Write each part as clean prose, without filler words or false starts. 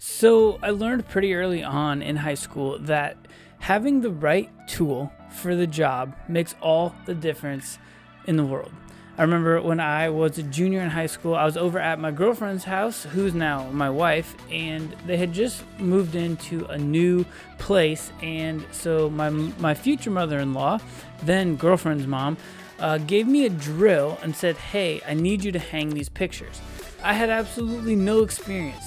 So I learned pretty early on in high school that having the right tool for the job makes all the difference in the world. I remember when I was a junior in high school, I was over at my girlfriend's house, who's now my wife, and they had just moved into a new place. And so my future mother-in-law, then girlfriend's mom, gave me a drill and said, "Hey, I need you to hang these pictures." I had absolutely no experience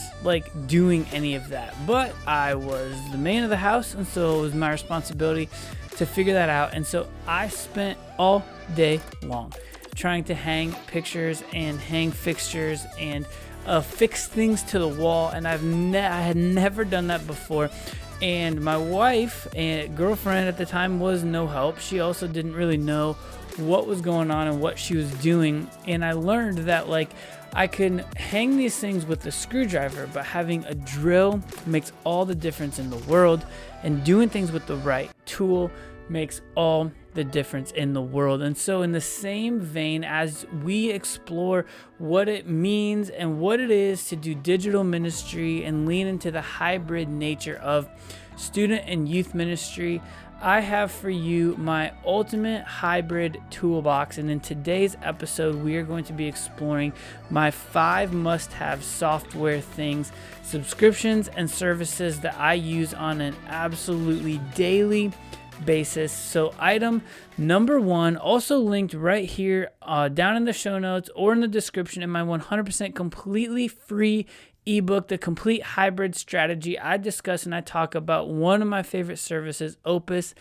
doing any of that, but I was the man of the house, and so it was my responsibility to figure that out. And so I spent all day long trying to hang pictures and hang fixtures and fix things to the wall, and I had never done that before. And my wife and girlfriend at the time was no help. She also didn't really know what was going on and what she was doing. And I learned that I can hang these things with a screwdriver, but having a drill makes all the difference in the world, and doing things with the right tool makes all the difference in the world. And so in the same vein, as we explore what it means and what it is to do digital ministry and lean into the hybrid nature of student and youth ministry, I have for you my ultimate hybrid toolbox. And in today's episode, we are going to be exploring my 5 must-have software things, subscriptions, and services that I use on an absolutely daily basis. So item number 1, also linked right here down in the show notes or in the description, in my 100% completely free ebook, The Complete Hybrid Strategy. I discuss and I talk about one of my favorite services, Opus.Pro.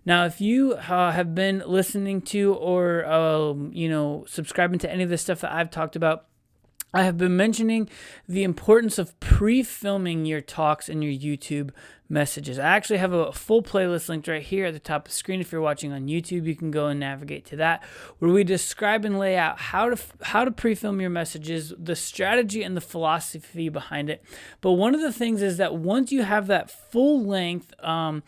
Now, if you have been listening to or subscribing to any of the stuff that I've talked about, I have been mentioning the importance of pre-filming your talks and your YouTube messages. I actually have a full playlist linked right here at the top of the screen. If you're watching on YouTube, you can go and navigate to that, where we describe and lay out how to pre-film your messages, the strategy and the philosophy behind it. But one of the things is that once you have that full length, kind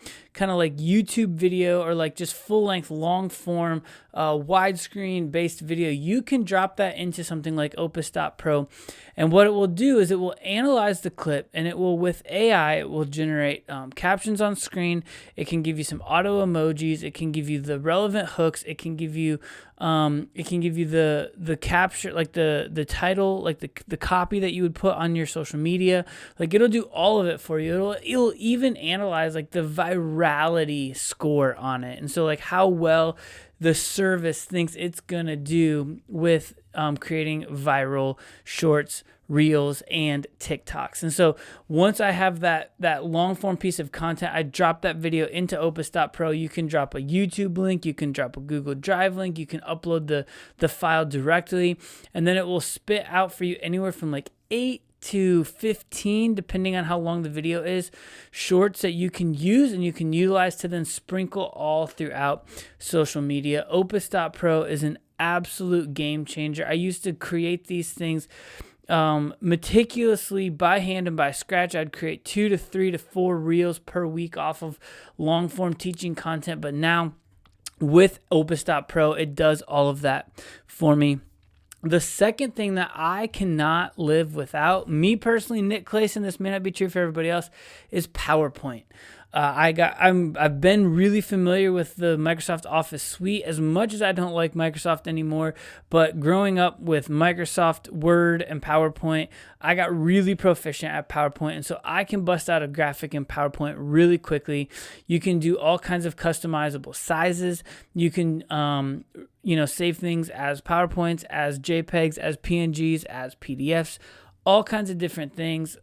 of like YouTube video, or just full length, long form, widescreen based video, you can drop that into something like Opus.Pro. And what it will do is it will analyze the clip, and it will, with AI, it will generate captions on screen. It can give you some auto emojis. It can give you the relevant hooks. It can give you the capture, the title, the copy that you would put on your social media. It'll do all of it for you. It'll even analyze the virality score on it, and so how well the service thinks it's gonna do with creating viral shorts, reels, and TikToks. And so once I have that long form piece of content, I drop that video into Opus.Pro. You can drop a YouTube link, you can drop a Google Drive link, you can upload the file directly, and then it will spit out for you anywhere from 8 to 15, depending on how long the video is, shorts that you can use and you can utilize to then sprinkle all throughout social media. Opus.Pro is an absolute game changer. I used to create these things meticulously by hand and by scratch. I'd create 2 to 3 to 4 reels per week off of long form teaching content, but now with Opus.Pro, it does all of that for me. The second thing that I cannot live without, me personally, Nick Clayson, this may not be true for everybody else, is PowerPoint. I've been really familiar with the Microsoft Office suite, as much as I don't like Microsoft anymore. But growing up with Microsoft Word and PowerPoint, I got really proficient at PowerPoint, and so I can bust out a graphic in PowerPoint really quickly. You can do all kinds of customizable sizes. You can save things as PowerPoints, as JPEGs, as PNGs, as PDFs, all kinds of different things.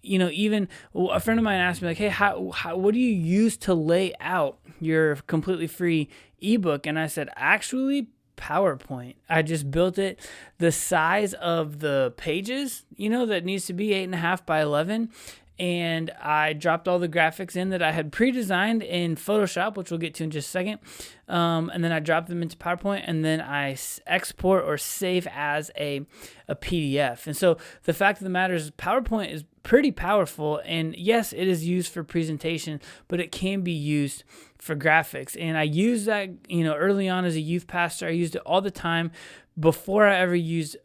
Even a friend of mine asked me, hey, what do you use to lay out your completely free ebook? And I said, actually, PowerPoint. I just built it the size of the pages, that needs to be 8.5 by 11. And I dropped all the graphics in that I had pre-designed in Photoshop, which we'll get to in just a second. And then I drop them into PowerPoint, and then I export or save as a PDF. And so the fact of the matter is PowerPoint is pretty powerful, and yes, it is used for presentation, but it can be used for graphics. And I used that, early on as a youth pastor. I used it all the time. before I ever used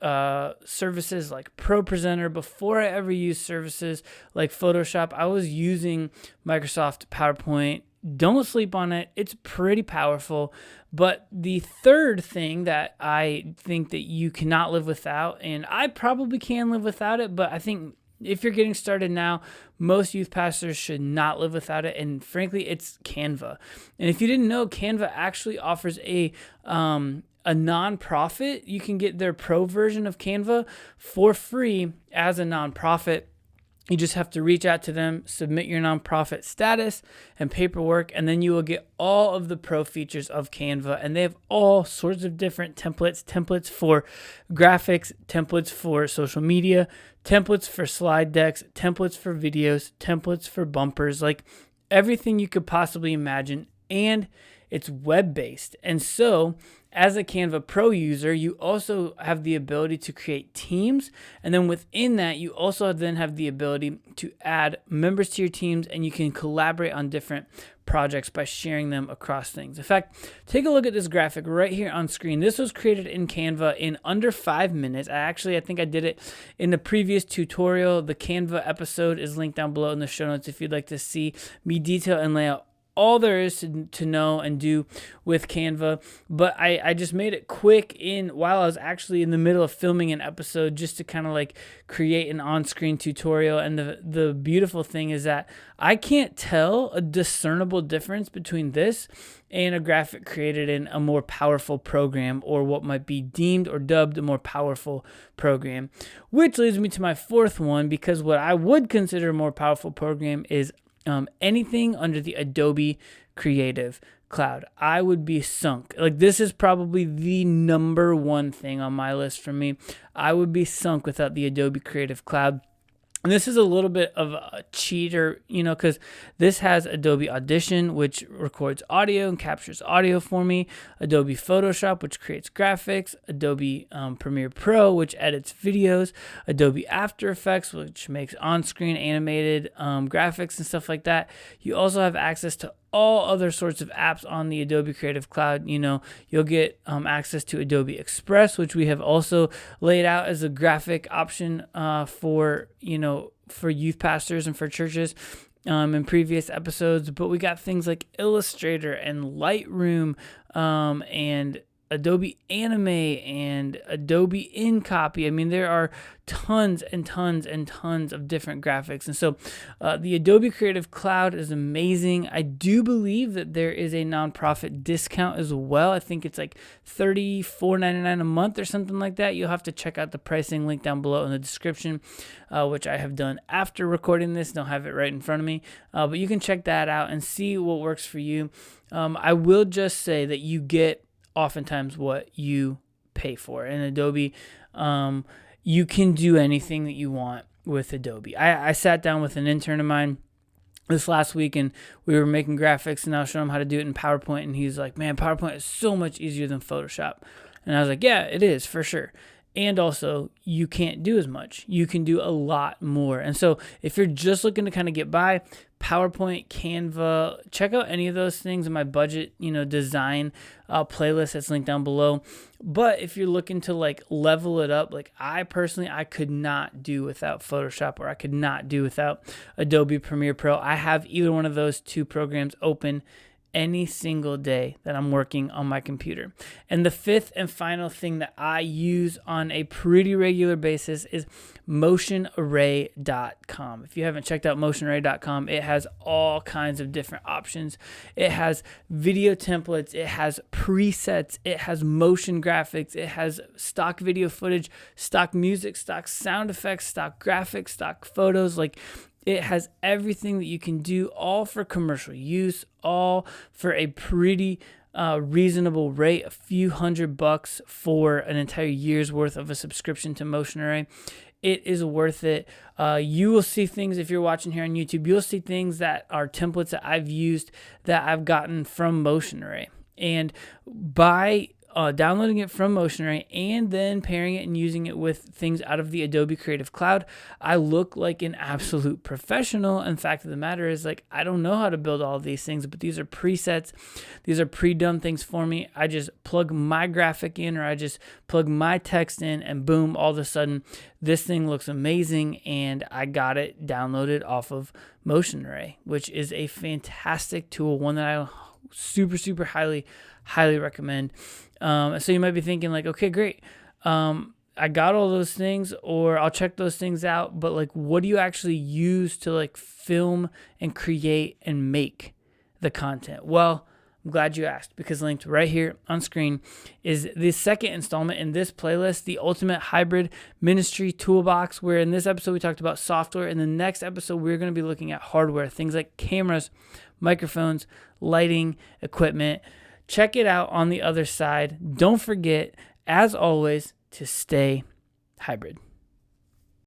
services like Pro Presenter, before I ever used services like Photoshop, I was using Microsoft PowerPoint. Don't sleep on it. It's pretty powerful. But the third thing that I think that you cannot live without, and I probably can live without it, but I think if you're getting started now, most youth pastors should not live without it. And frankly, it's Canva. And if you didn't know, Canva actually offers a nonprofit. You can get their pro version of Canva for free as a nonprofit. You just have to reach out to them, submit your nonprofit status and paperwork, and then you will get all of the pro features of Canva. And they have all sorts of different templates for graphics, templates for social media, templates for slide decks, templates for videos, templates for bumpers, like everything you could possibly imagine. And it's web-based. And so as a Canva Pro user, you also have the ability to create teams. And then within that, you also then have the ability to add members to your teams, and you can collaborate on different projects by sharing them across things. In fact, take a look at this graphic right here on screen. This was created in Canva in under 5 minutes. I think I did it in the previous tutorial. The Canva episode is linked down below in the show notes if you'd like to see me detail and lay out all there is to know and do with Canva. But I just made it quick while I was actually in the middle of filming an episode, just to kind of like create an on-screen tutorial. And the beautiful thing is that I can't tell a discernible difference between this and a graphic created in a more powerful program, or what might be deemed or dubbed a more powerful program. Which leads me to my fourth one, because what I would consider a more powerful program is anything under the Adobe Creative Cloud. I would be sunk. Like, this is probably the number one thing on my list for me. I would be sunk without the Adobe Creative Cloud. And this is a little bit of a cheater, because this has Adobe Audition, which records audio and captures audio for me, Adobe Photoshop, which creates graphics, Adobe Premiere Pro, which edits videos, Adobe After Effects, which makes on-screen animated graphics and stuff like that. You also have access to all other sorts of apps on the Adobe Creative Cloud. You'll get access to Adobe Express, which we have also laid out as a graphic option for youth pastors and for churches in previous episodes. But we got things like Illustrator and Lightroom and Adobe Anime and Adobe InCopy. I mean, there are tons and tons and tons of different graphics. And so the Adobe Creative Cloud is amazing. I do believe that there is a nonprofit discount as well. I think it's like $34.99 a month or something like that. You'll have to check out the pricing link down below in the description, which I have done after recording this. Don't have it right in front of me, but you can check that out and see what works for you. I will just say that you get oftentimes what you pay for. In Adobe, you can do anything that you want with Adobe. I sat down with an intern of mine this last week, and we were making graphics, and I was showing him how to do it in PowerPoint, and he's like, man, PowerPoint is so much easier than Photoshop. And I was like, yeah, it is for sure. And also, you can't do as much. You can do a lot more. And so if you're just looking to kind of get by, PowerPoint, Canva, check out any of those things in my budget, design playlist that's linked down below. But if you're looking to like level it up, like I could not do without Photoshop, or I could not do without Adobe Premiere Pro. I have either one of those two programs open any single day that I'm working on my computer. And the fifth and final thing that I use on a pretty regular basis is motionarray.com. If you haven't checked out motionarray.com, it has all kinds of different options. It has video templates, it has presets, it has motion graphics, it has stock video footage, stock music, stock sound effects, stock graphics, stock photos. Like, it has everything that you can do, all for commercial use, all for a pretty reasonable rate, a few $100 for an entire year's worth of a subscription to Motion Array. It is worth it. You will see things, if you're watching here on YouTube, you'll see things that are templates that I've used that I've gotten from Motion Array. And by downloading it from Motionary and then pairing it and using it with things out of the Adobe Creative Cloud, I look like an absolute professional. And fact of the matter is, like, I don't know how to build all of these things, but these are presets. These are pre-done things for me. I just plug my graphic in, or I just plug my text in, and boom, all of a sudden this thing looks amazing. And I got it downloaded off of Motionary, which is a fantastic tool, one that I super highly recommend. So you might be thinking like, okay, great. I got all those things, or I'll check those things out, but like, what do you actually use to like film and create and make the content? Well, I'm glad you asked, because linked right here on screen is the second installment in this playlist, the Ultimate Hybrid Ministry Toolbox, where in this episode we talked about software. In the next episode, we're going to be looking at hardware, things like cameras, microphones, lighting, equipment. Check it out on the other side. Don't forget, as always, to stay hybrid.